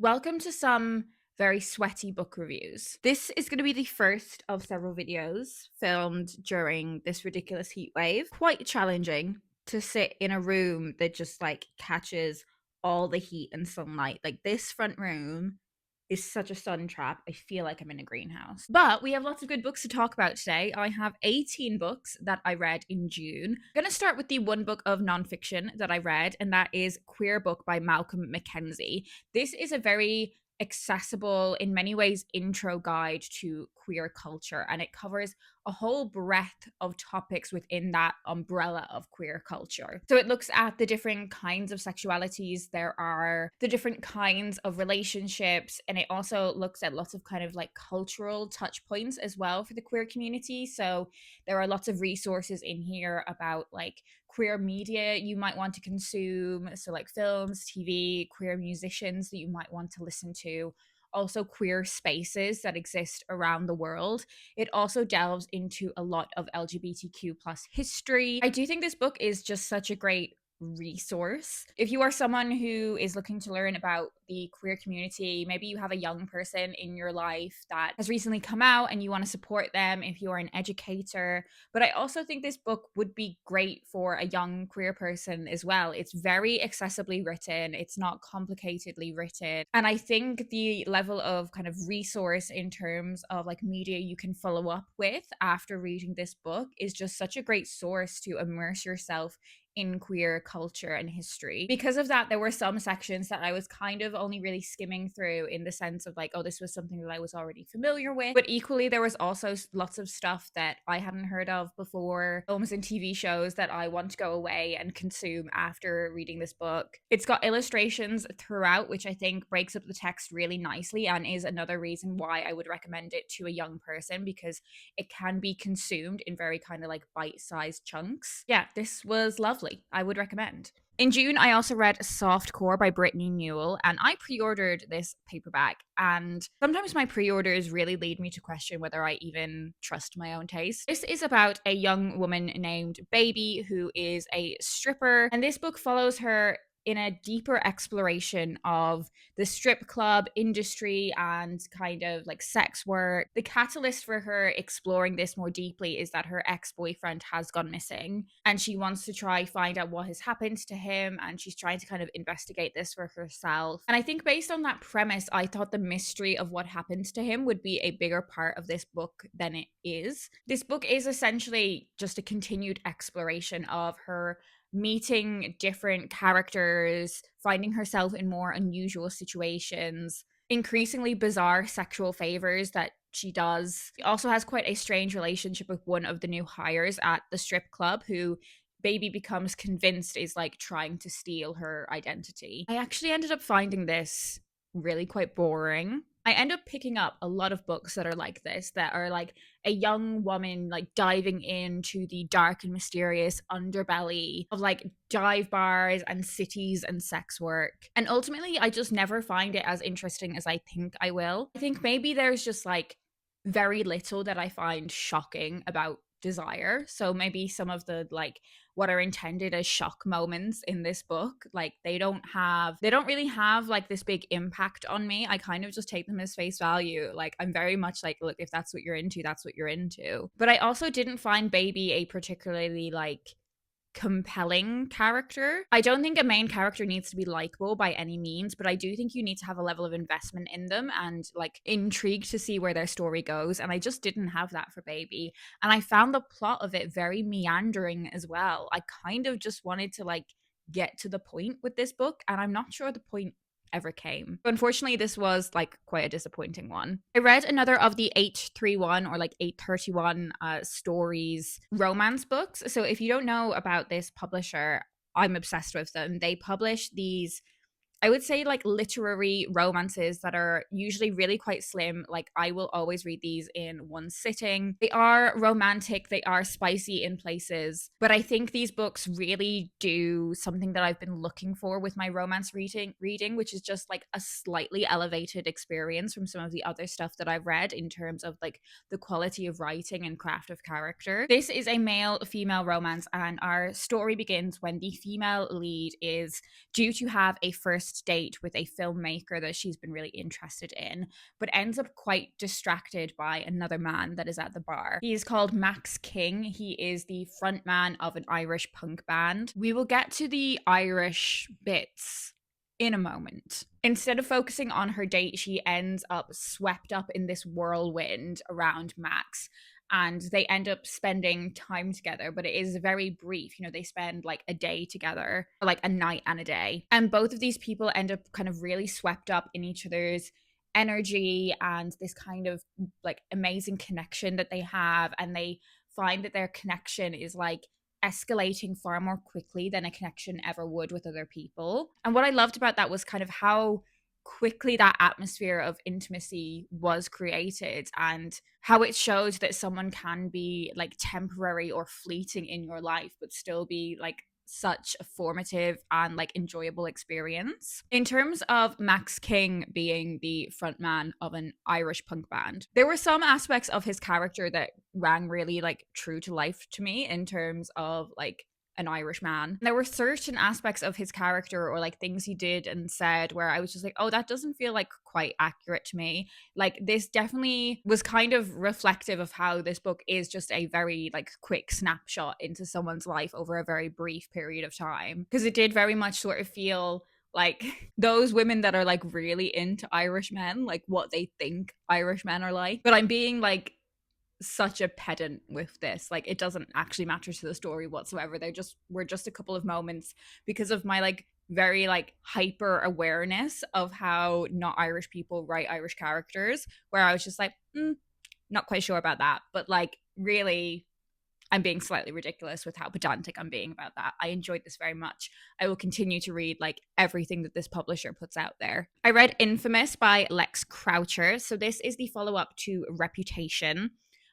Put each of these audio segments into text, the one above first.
Welcome to some very sweaty book reviews. This is going to be the first of several videos filmed during this ridiculous heat wave. Quite challenging to sit in a room that just like catches all the heat and sunlight. Like this front room is such a sun trap. I feel like I'm in a greenhouse. But we have lots of good books to talk about today. I have 18 books that I read in June. I'm going to start with the one book of nonfiction that I read, and that is Queer Book by Malcolm Mackenzie. This is a very accessible, in many ways, intro guide to queer culture, and it covers a whole breadth of topics within that umbrella of queer culture. So it looks at the different kinds of sexualities, there are the different kinds of relationships, and it also looks at lots of kind of like cultural touch points as well for the queer community. So there are lots of resources in here about like queer media you might want to consume, so like films, TV, queer musicians that you might want to listen to, also queer spaces that exist around the world. It also delves into a lot of LGBTQ plus history. I do think this book is just such a great resource. If you are someone who is looking to learn about the queer community, maybe you have a young person in your life that has recently come out and you want to support them, if you are an educator. But I also think this book would be great for a young queer person as well. It's very accessibly written, it's not complicatedly written. And I think the level of kind of resource in terms of like media you can follow up with after reading this book is just such a great source to immerse yourself in queer culture and history. Because of that, there were some sections that I was kind of only really skimming through in the sense of like, oh, this was something that I was already familiar with. But equally, there was also lots of stuff that I hadn't heard of before, films and TV shows that I want to go away and consume after reading this book. It's got illustrations throughout, which I think breaks up the text really nicely and is another reason why I would recommend it to a young person, because it can be consumed in very kind of like bite-sized chunks. Yeah, this was lovely. I would recommend. In June, I also read Soft Core by Brittany Newell, and I pre ordered this paperback. And sometimes my pre orders really lead me to question whether I even trust my own taste. This is about a young woman named Baby who is a stripper, and this book follows her in a deeper exploration of the strip club industry and kind of like sex work. The catalyst for her exploring this more deeply is that her ex-boyfriend has gone missing and she wants to try find out what has happened to him, and she's trying to kind of investigate this for herself. And I think based on that premise, I thought the mystery of what happened to him would be a bigger part of this book than it is. This book is essentially just a continued exploration of her meeting different characters, finding herself in more unusual situations, increasingly bizarre sexual favors that she does. She also has quite a strange relationship with one of the new hires at the strip club who Baby becomes convinced is like trying to steal her identity. I actually ended up finding this really quite boring. I end up picking up a lot of books that are like this, that are like a young woman like diving into the dark and mysterious underbelly of like dive bars and cities and sex work. And ultimately, I just never find it as interesting as I think I will. I think maybe there's just like very little that I find shocking about Desire. So maybe some of the like what are intended as shock moments in this book, like they don't really have like this big impact on me. I kind of just take them as face value. Like I'm very much like, look, if that's what you're into, that's what you're into. But I also didn't find Baby a particularly like compelling character. I don't think a main character needs to be likable by any means, but I do think you need to have a level of investment in them and like intrigued to see where their story goes. And I just didn't have that for Baby. And I found the plot of it very meandering as well. I kind of just wanted to like get to the point with this book, and I'm not sure the point ever came. Unfortunately, this was like quite a disappointing one. I read another of the 831 or like 831 stories romance books. So if you don't know about this publisher, I'm obsessed with them. They publish these, I would say, like literary romances that are usually really quite slim. Like I will always read these in one sitting. They are romantic, they are spicy in places, but I think these books really do something that I've been looking for with my romance reading, which is just like a slightly elevated experience from some of the other stuff that I've read in terms of like the quality of writing and craft of character. This is a male female romance, and our story begins when the female lead is due to have a first first date with a filmmaker that she's been really interested in, but ends up quite distracted by another man that is at the bar. He is called Max King. He is the frontman of an Irish punk band. We will get to the Irish bits in a moment. Instead of focusing on her date, she ends up swept up in this whirlwind around Max, and they end up spending time together, but it is very brief. You know, they spend like a day together, like a night and a day. And both of these people end up kind of really swept up in each other's energy and this kind of like amazing connection that they have. And they find that their connection is like escalating far more quickly than a connection ever would with other people. And what I loved about that was kind of how quickly that atmosphere of intimacy was created, and how it showed that someone can be like temporary or fleeting in your life but still be like such a formative and like enjoyable experience. In terms of Max King being the frontman of an Irish punk band, there were some aspects of his character that rang really like true to life to me in terms of like an Irish man. There were certain aspects of his character or like things he did and said where I was just like, oh, that doesn't feel like quite accurate to me. Like this definitely was kind of reflective of how this book is just a very like quick snapshot into someone's life over a very brief period of time. Because it did very much sort of feel like those women that are like really into Irish men, like what they think Irish men are like. But I'm being like such a pedant with this. Like it doesn't actually matter to the story whatsoever. We're just a couple of moments because of my like very like hyper awareness of how not Irish people write Irish characters, where I was just like, not quite sure about that. But like really I'm being slightly ridiculous with how pedantic I'm being about that. I enjoyed this very much. I will continue to read like everything that this publisher puts out there. I read Infamous by Lex Croucher. So this is the follow-up to Reputation.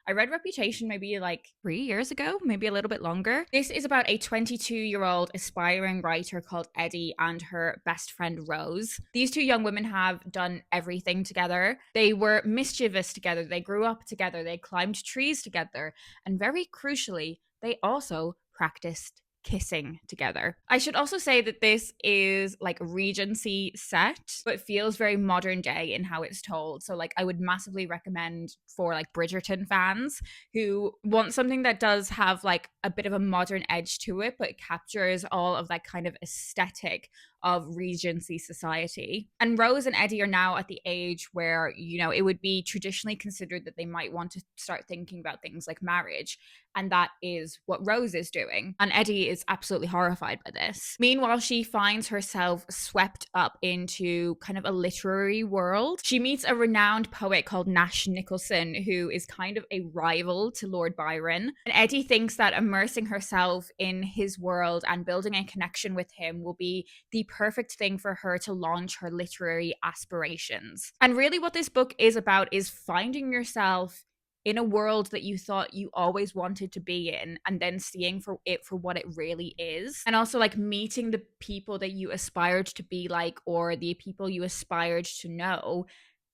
I read Reputation maybe like 3 years ago, maybe a little bit longer. This is about a 22-year-old aspiring writer called Eddie and her best friend Rose. These two young women have done everything together. They were mischievous together. They grew up together. They climbed trees together. And very crucially, they also practiced kissing together. I should also say that this is like Regency set, but feels very modern day in how it's told. So like I would massively recommend for like Bridgerton fans who want something that does have like a bit of a modern edge to it, but captures all of that kind of aesthetic of Regency society. And Rose and Eddie are now at the age where, you know, it would be traditionally considered that they might want to start thinking about things like marriage. And that is what Rose is doing. And Eddie is absolutely horrified by this. Meanwhile, she finds herself swept up into kind of a literary world. She meets a renowned poet called Nash Nicholson, who is kind of a rival to Lord Byron. And Eddie thinks that immersing herself in his world and building a connection with him will be the perfect thing for her to launch her literary aspirations. And really what this book is about is finding yourself in a world that you thought you always wanted to be in, and then seeing for it for what it really is. And also like meeting the people that you aspired to be like, or the people you aspired to know.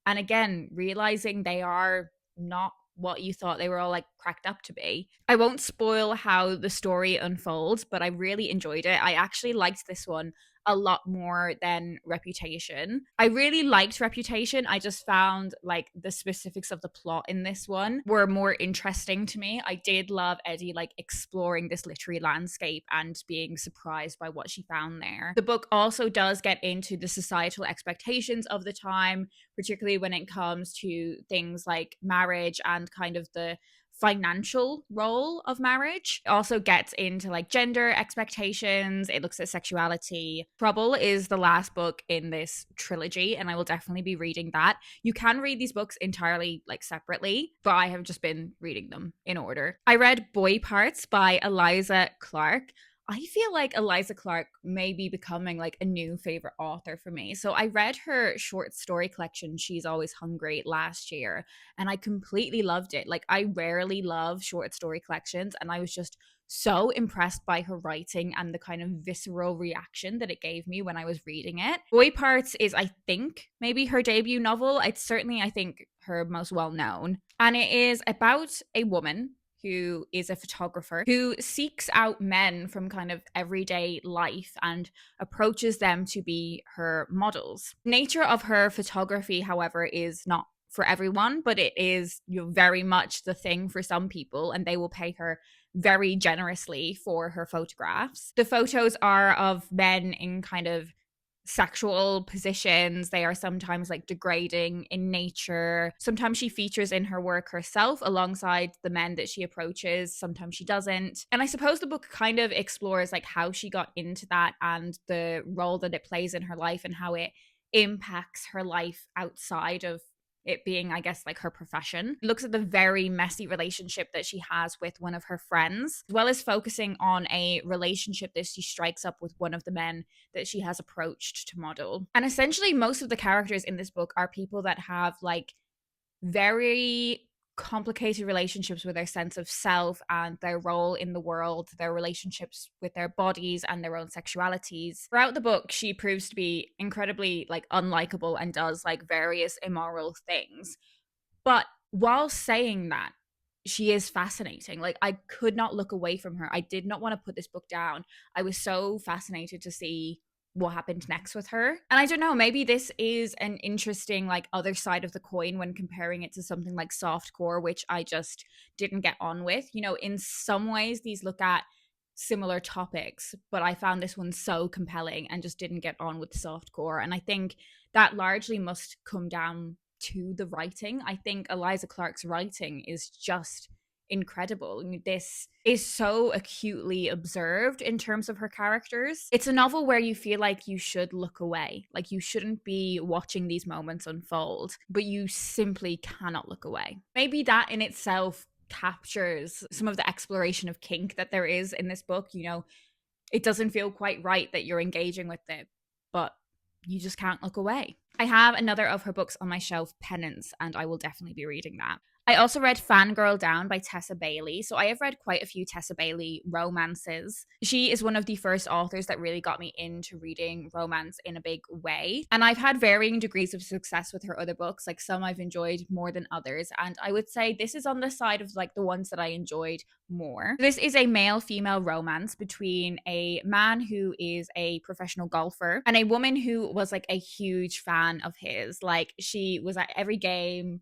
And again, realizing they are not what you thought they were all like cracked up to be. I won't spoil how the story unfolds, but I really enjoyed it. I actually liked this one a lot more than Reputation. I really liked Reputation. I just found like the specifics of the plot in this one were more interesting to me. I did love Eddie like exploring this literary landscape and being surprised by what she found there. The book also does get into the societal expectations of the time, particularly when it comes to things like marriage and kind of the financial role of marriage. It also gets into like gender expectations. It looks at sexuality. Trouble is the last book in this trilogy, and I will definitely be reading that. You can read these books entirely like separately, but I have just been reading them in order. I read Boy Parts by Eliza Clark. I feel like Eliza Clark may be becoming like a new favorite author for me. So I read her short story collection, She's Always Hungry, last year, and I completely loved it. Like I rarely love short story collections, and I was just so impressed by her writing and the kind of visceral reaction that it gave me when I was reading it. Boy Parts is, I think, maybe her debut novel. It's certainly, I think, her most well known. And it is about a woman who is a photographer who seeks out men from kind of everyday life and approaches them to be her models. Nature of her photography, however, is not for everyone, but it is, very much the thing for some people, and they will pay her very generously for her photographs. The photos are of men in kind of sexual positions. They are sometimes like degrading in nature. Sometimes she features in her work herself alongside the men that she approaches. Sometimes she doesn't. And I suppose the book kind of explores like how she got into that and the role that it plays in her life and how it impacts her life outside of it being, I guess, like her profession. It looks at the very messy relationship that she has with one of her friends, as well as focusing on a relationship that she strikes up with one of the men that she has approached to model. And essentially, most of the characters in this book are people that have like very complicated relationships with their sense of self and their role in the world, their relationships with their bodies and their own sexualities. Throughout the book, she proves to be incredibly like unlikable and does like various immoral things. But while saying that, she is fascinating. Like I could not look away from her. I did not want to put this book down. I was so fascinated to see what happened next with her. And I don't know, maybe this is an interesting like other side of the coin when comparing it to something like softcore, which I just didn't get on with. In some ways these look at similar topics, but I found this one so compelling and just didn't get on with softcore. And I think that largely must come down to the writing. I think Eliza Clark's writing is just incredible. I mean, this is so acutely observed in terms of her characters. It's a novel where you feel like you should look away, like you shouldn't be watching these moments unfold, but you simply cannot look away. Maybe that in itself captures some of the exploration of kink that there is in this book. It doesn't feel quite right that you're engaging with it, but you just can't look away. I have another of her books on my shelf, Penance, and I will definitely be reading that. I also read Fangirl Down by Tessa Bailey. So I have read quite a few Tessa Bailey romances. She is one of the first authors that really got me into reading romance in a big way. And I've had varying degrees of success with her other books. Like some I've enjoyed more than others. And I would say this is on the side of like the ones that I enjoyed more. This is a male-female romance between a man who is a professional golfer and a woman who was like a huge fan of his. Like she was at every game.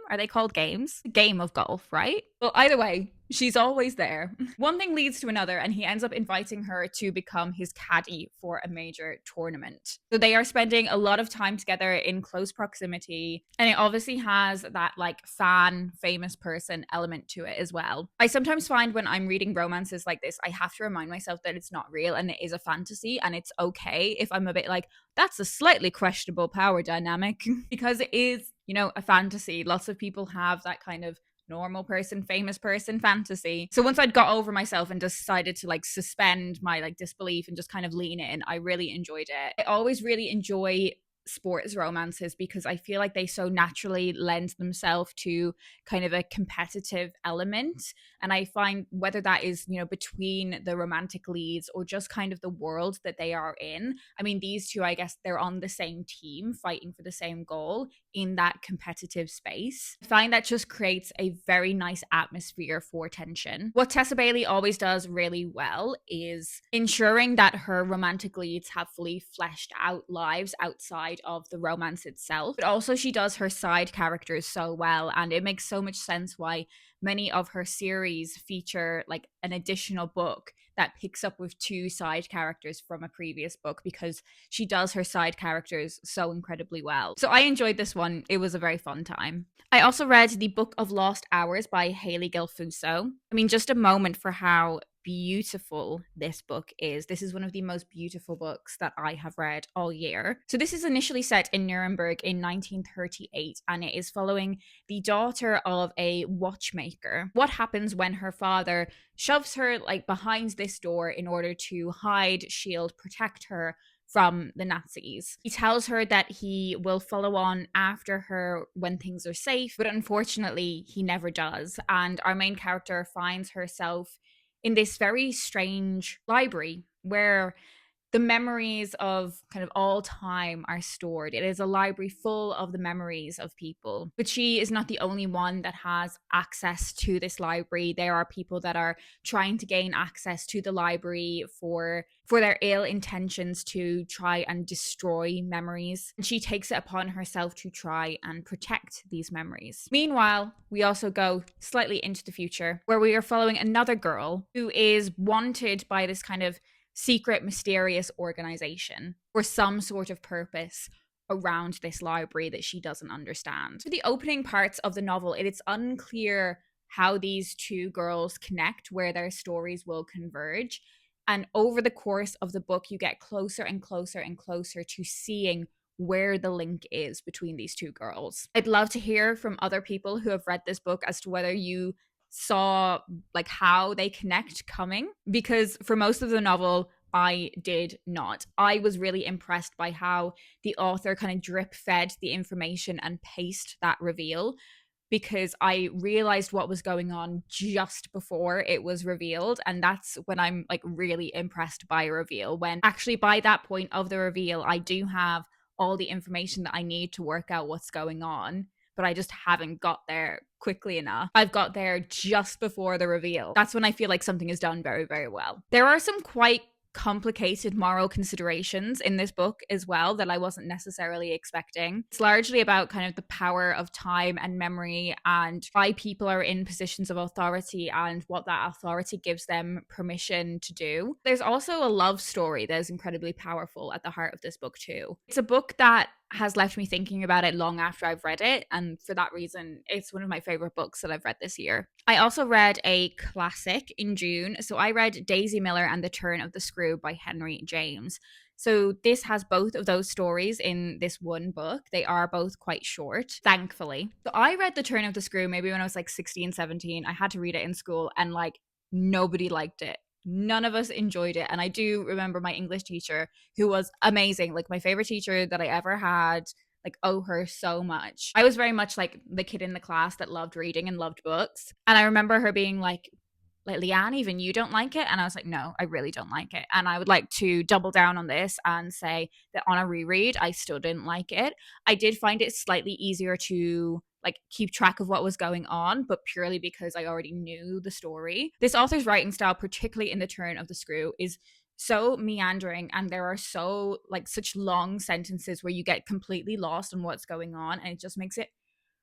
Are they called games? Game of golf, right? Well, either way, she's always there. One thing leads to another, and he ends up inviting her to become his caddy for a major tournament. So they are spending a lot of time together in close proximity, and it obviously has that like fan, famous person element to it as well. I sometimes find when I'm reading romances like this, I have to remind myself that it's not real and it is a fantasy, and it's okay if I'm a bit like, that's a slightly questionable power dynamic, because it is, a fantasy. Lots of people have that kind of normal person, famous person fantasy. So once I'd got over myself and decided to like suspend my like disbelief and just kind of lean in, I really enjoyed it. I always really enjoy sports romances because I feel like they so naturally lend themselves to kind of a competitive element. And I find whether that is, between the romantic leads or just kind of the world that they are in. I mean, these two, I guess they're on the same team fighting for the same goal in that competitive space. I find that just creates a very nice atmosphere for tension. What Tessa Bailey always does really well is ensuring that her romantic leads have fully fleshed out lives outside of the romance itself. But also she does her side characters so well, and it makes so much sense why many of her series feature like an additional book that picks up with two side characters from a previous book, because she does her side characters so incredibly well. So I enjoyed this one. It was a very fun time. I also read The Book of Lost Hours by Hailey Gelfuso. I mean, just a moment for how beautiful this book is. This is one of the most beautiful books that I have read all year. So this is initially set in Nuremberg in 1938, and it is following the daughter of a watchmaker. What happens when her father shoves her like behind this door in order to hide, shield, protect her from the Nazis. He tells her that he will follow on after her when things are safe, but unfortunately he never does. And our main character finds herself in this very strange library where The memories of kind of all time are stored. It is a library full of the memories of people. But she is not the only one that has access to this library. There are people that are trying to gain access to the library for their ill intentions to try and destroy memories. And she takes it upon herself to try and protect these memories. Meanwhile, we also go slightly into the future where we are following another girl who is wanted by this kind of secret, mysterious organization for some sort of purpose around this library that she doesn't understand. For the opening parts of the novel, it's unclear how these two girls connect, where their stories will converge. And over the course of the book, you get closer and closer and closer to seeing where the link is between these two girls. I'd love to hear from other people who have read this book as to whether you saw like how they connect coming, because for most of the novel I did not. I was really impressed by how the author kind of drip fed the information and paced that reveal, because I realized what was going on just before it was revealed. And that's when I'm like really impressed by a reveal, when actually by that point of the reveal I do have all the information that I need to work out what's going on, but I just haven't got there quickly enough. I've got there just before the reveal. That's when I feel like something is done very, very well. There are some quite complicated moral considerations in this book as well that I wasn't necessarily expecting. It's largely about kind of the power of time and memory and why people are in positions of authority and what that authority gives them permission to do. There's also a love story that is incredibly powerful at the heart of this book too. It's a book that has left me thinking about it long after I've read it, and for that reason it's one of my favorite books that I've read this year. I also read a classic in June. So I read Daisy Miller and the Turn of the Screw by Henry James. So this has both of those stories in this one book. They are both quite short, thankfully. So I read The Turn of the Screw maybe when I was like 16, 17. I had to read it in school and like nobody liked it. None of us enjoyed it. And I do remember my English teacher, who was amazing, like my favorite teacher that I ever had, like owe her so much. I was very much like the kid in the class that loved reading and loved books. And I remember her being like Leanne, even you don't like it? And I was like, no, I really don't like it. And I would like to double down on this and say that on a reread, I still didn't like it. I did find it slightly easier to like keep track of what was going on, but purely because I already knew the story. This author's writing style, particularly in The Turn of the Screw, is so meandering, and there are so like such long sentences where you get completely lost on what's going on, and it just makes it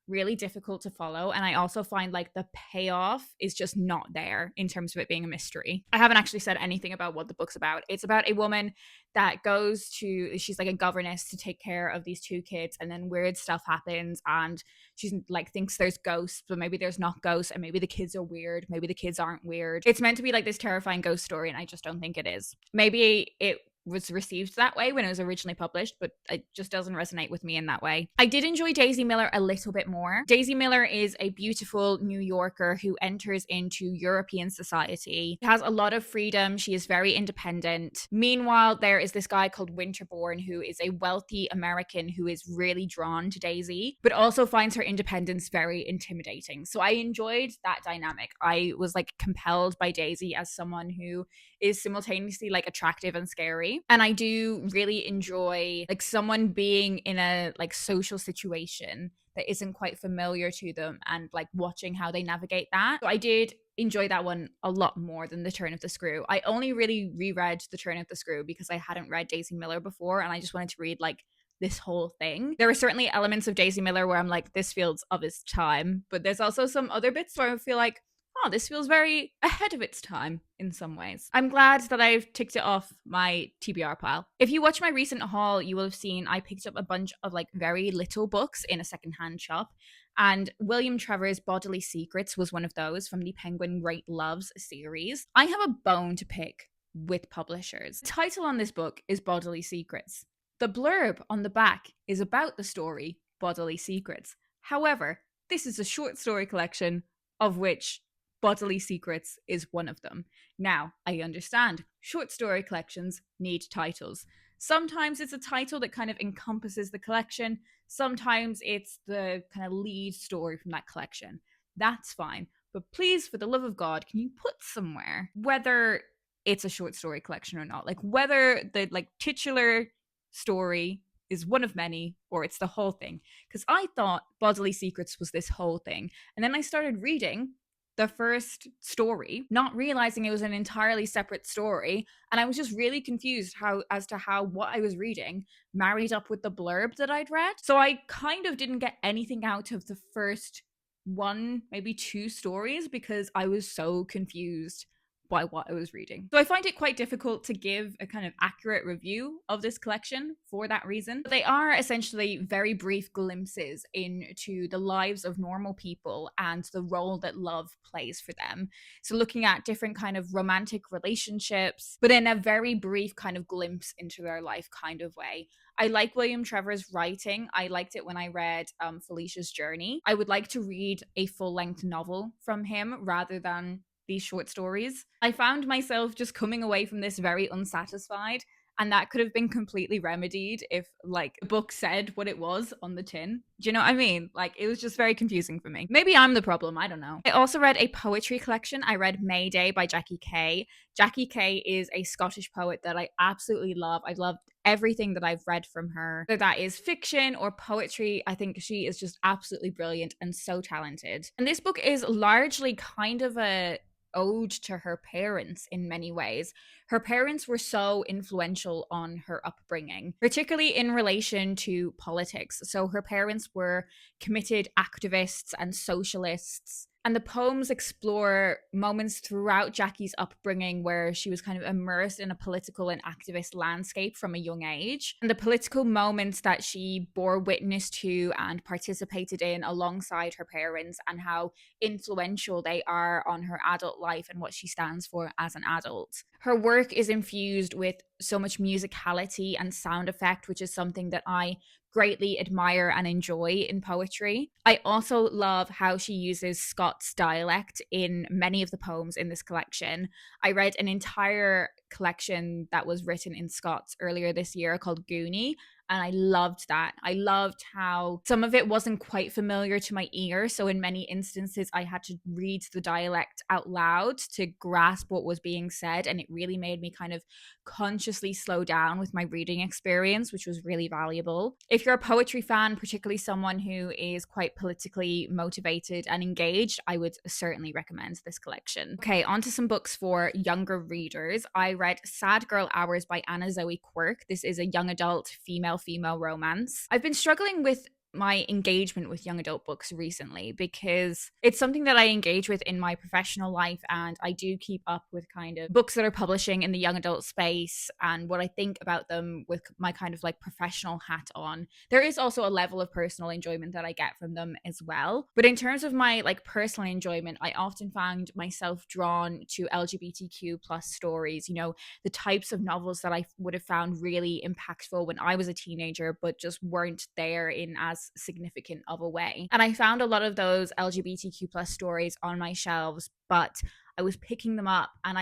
really difficult to follow. And I also find like the payoff is just not there in terms of it being a mystery. I haven't actually said anything about what the book's about. It's about a woman that goes to, she's like a governess to take care of these two kids, and then weird stuff happens and she's like thinks there's ghosts, but maybe there's not ghosts, and maybe the kids are weird, maybe the kids aren't weird. It's meant to be like this terrifying ghost story, and I just don't think it is. Maybe it was received that way when it was originally published, but it just doesn't resonate with me in that way. I did enjoy Daisy Miller a little bit more. Daisy Miller is a beautiful New Yorker who enters into European society. She has a lot of freedom. She is very independent. Meanwhile, there is this guy called Winterbourne who is a wealthy American who is really drawn to Daisy, but also finds her independence very intimidating. So I enjoyed that dynamic. I was like compelled by Daisy as someone who is simultaneously like attractive and scary. And I do really enjoy like someone being in a like social situation that isn't quite familiar to them and like watching how they navigate that. So I did enjoy that one a lot more than The Turn of the Screw. I only really reread The Turn of the Screw because I hadn't read Daisy Miller before, and I just wanted to read like this whole thing. There are certainly elements of Daisy Miller where I'm like, this feels of its time, but there's also some other bits where I feel like, oh, this feels very ahead of its time in some ways. I'm glad that I've ticked it off my TBR pile. If you watch my recent haul, you will have seen I picked up a bunch of like very little books in a secondhand shop. And William Trevor's Bodily Secrets was one of those from the Penguin Great Loves series. I have a bone to pick with publishers. The title on this book is Bodily Secrets. The blurb on the back is about the story Bodily Secrets. However, this is a short story collection of which Bodily Secrets is one of them. Now, I understand short story collections need titles. Sometimes it's a title that kind of encompasses the collection. Sometimes it's the kind of lead story from that collection. That's fine. But please, for the love of God, can you put somewhere whether it's a short story collection or not. Like whether the like titular story is one of many or it's the whole thing. Because I thought Bodily Secrets was this whole thing. And then I started reading the first story, not realizing it was an entirely separate story. And I was just really confused as to how what I was reading married up with the blurb that I'd read. So I kind of didn't get anything out of the first one, maybe two stories because I was so confused by what I was reading. So I find it quite difficult to give a kind of accurate review of this collection for that reason. But they are essentially very brief glimpses into the lives of normal people and the role that love plays for them. So looking at different kind of romantic relationships, but in a very brief kind of glimpse into their life kind of way. I like William Trevor's writing. I liked it when I read Felicia's Journey. I would like to read a full-length novel from him rather than these short stories. I found myself just coming away from this very unsatisfied, and that could have been completely remedied if like the book said what it was on the tin. Do you know what I mean? Like it was just very confusing for me. Maybe I'm the problem, I don't know. I also read a poetry collection. I read Mayday by Jackie Kay. Jackie Kay is a Scottish poet that I absolutely love. I've loved everything that I've read from her, whether that is fiction or poetry. I think she is just absolutely brilliant and so talented. And this book is largely kind of a ode to her parents in many ways. Her parents were so influential on her upbringing, particularly in relation to politics. So her parents were committed activists and socialists. And the poems explore moments throughout Jackie's upbringing where she was kind of immersed in a political and activist landscape from a young age. And the political moments that she bore witness to and participated in alongside her parents, and how influential they are on her adult life and what she stands for as an adult. Her work is infused with so much musicality and sound effect, which is something that I greatly admire and enjoy in poetry. I also love how she uses Scots dialect in many of the poems in this collection. I read an entire collection that was written in Scots earlier this year called Goonie, and I loved that. I loved how some of it wasn't quite familiar to my ear. So in many instances, I had to read the dialect out loud to grasp what was being said. And it really made me kind of consciously slow down with my reading experience, which was really valuable. If you're a poetry fan, particularly someone who is quite politically motivated and engaged, I would certainly recommend this collection. Okay, on to some books for younger readers. I read Sad Girl Hours by Anna Zoe Quirk. This is a young adult female romance. I've been struggling with my engagement with young adult books recently because it's something that I engage with in my professional life, and I do keep up with kind of books that are publishing in the young adult space and what I think about them with my kind of like professional hat on. There is also a level of personal enjoyment that I get from them as well. But in terms of my like personal enjoyment, I often found myself drawn to LGBTQ plus stories, you know, the types of novels that I would have found really impactful when I was a teenager, but just weren't there in as significant of a way. And I found a lot of those LGBTQ plus stories on my shelves, but I was picking them up and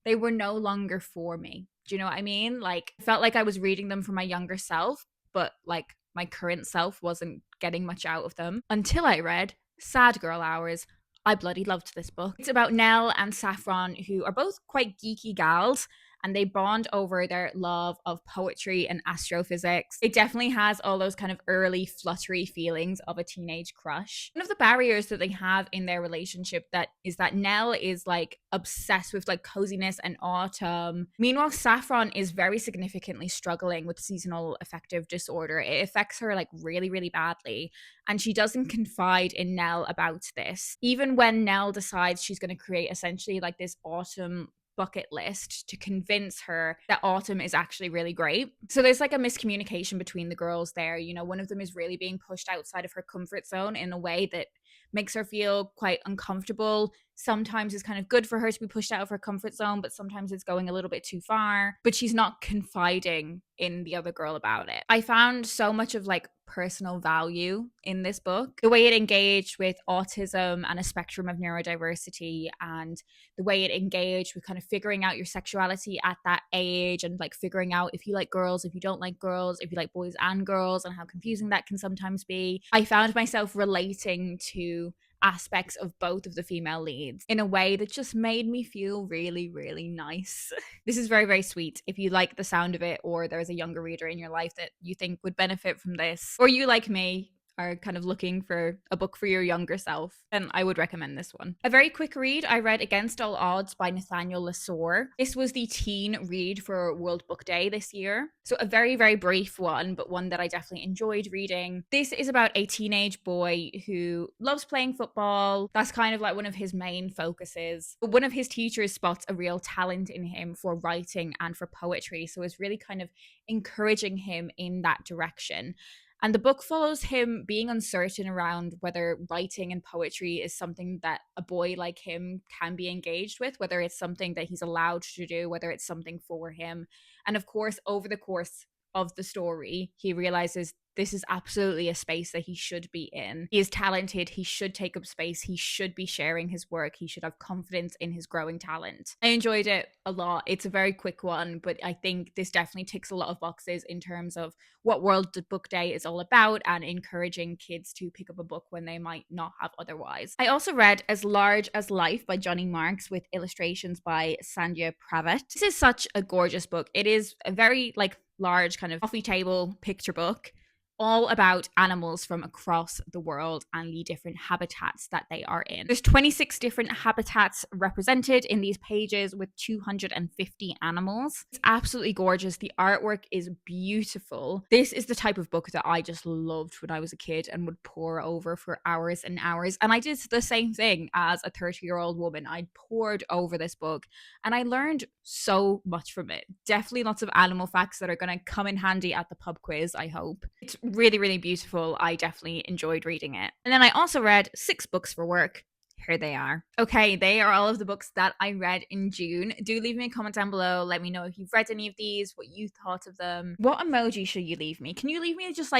they were no longer for me. Do you know what I mean? Like, I felt like I was reading them for my younger self, but like my current self wasn't getting much out of them until I read Sad Girl Hours. I bloody loved this book. It's about Nell and Saffron, who are both quite geeky gals, and they bond over their love of poetry and astrophysics. It definitely has all those kind of early fluttery feelings of a teenage crush. One of the barriers that they have in their relationship that is that Nell is like obsessed with like coziness and autumn. Meanwhile, Saffron is very significantly struggling with seasonal affective disorder. It affects her like really, really badly. And she doesn't confide in Nell about this. Even when Nell decides she's going to create essentially like this autumn bucket list to convince her that autumn is actually really great. So there's like a miscommunication between the girls there. You know, one of them is really being pushed outside of her comfort zone in a way that makes her feel quite uncomfortable. Sometimes it's kind of good for her to be pushed out of her comfort zone, but sometimes it's going a little bit too far. But she's not confiding in the other girl about it. I found so much of like personal value in this book. The way it engaged with autism and a spectrum of neurodiversity, and the way it engaged with kind of figuring out your sexuality at that age, and like figuring out if you like girls, if you don't like girls, if you like boys and girls, and how confusing that can sometimes be. I found myself relating to aspects of both of the female leads in a way that just made me feel really, really nice. This is very, very sweet. If you like the sound of it, or there's a younger reader in your life that you think would benefit from this, or you, like me, are kind of looking for a book for your younger self, then I would recommend this one. A very quick read, I read Against All Odds by Nathaniel Lasore. This was the teen read for World Book Day this year. So a very, very brief one, but one that I definitely enjoyed reading. This is about a teenage boy who loves playing football. That's kind of like one of his main focuses. But one of his teachers spots a real talent in him for writing and for poetry. So it's really kind of encouraging him in that direction. And the book follows him being uncertain around whether writing and poetry is something that a boy like him can be engaged with, whether it's something that he's allowed to do, whether it's something for him. And of course, over the course of the story, he realizes this is absolutely a space that he should be in. He is talented. He should take up space. He should be sharing his work. He should have confidence in his growing talent. I enjoyed it a lot. It's a very quick one, but I think this definitely ticks a lot of boxes in terms of what World Book Day is all about and encouraging kids to pick up a book when they might not have otherwise. I also read As Large as Life by Johnny Marks with illustrations by Sandhya Pravat. This is such a gorgeous book. It is a very large kind of coffee table picture book, all about animals from across the world and the different habitats that they are in. There's 26 different habitats represented in these pages with 250 animals. It's absolutely gorgeous. The artwork is beautiful. This is the type of book that I just loved when I was a kid and would pore over for hours and hours. And I did the same thing as a 30-year-old woman. I pored over this book and I learned so much from it. Definitely lots of animal facts that are going to come in handy at the pub quiz, I hope. It's really, really beautiful. I definitely enjoyed reading it. And then I also read 6 books for work. Here they are. Okay, they are all of the books that I read in June. Do leave me a comment down below. Let me know if you've read any of these, what you thought of them. What emoji should you leave me? Can you leave me just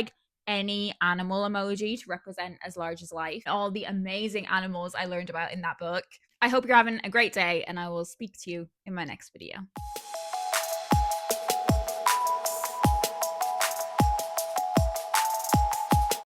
any animal emoji to represent As Large as Life? All the amazing animals I learned about in that book. I hope you're having a great day, and I will speak to you in my next video.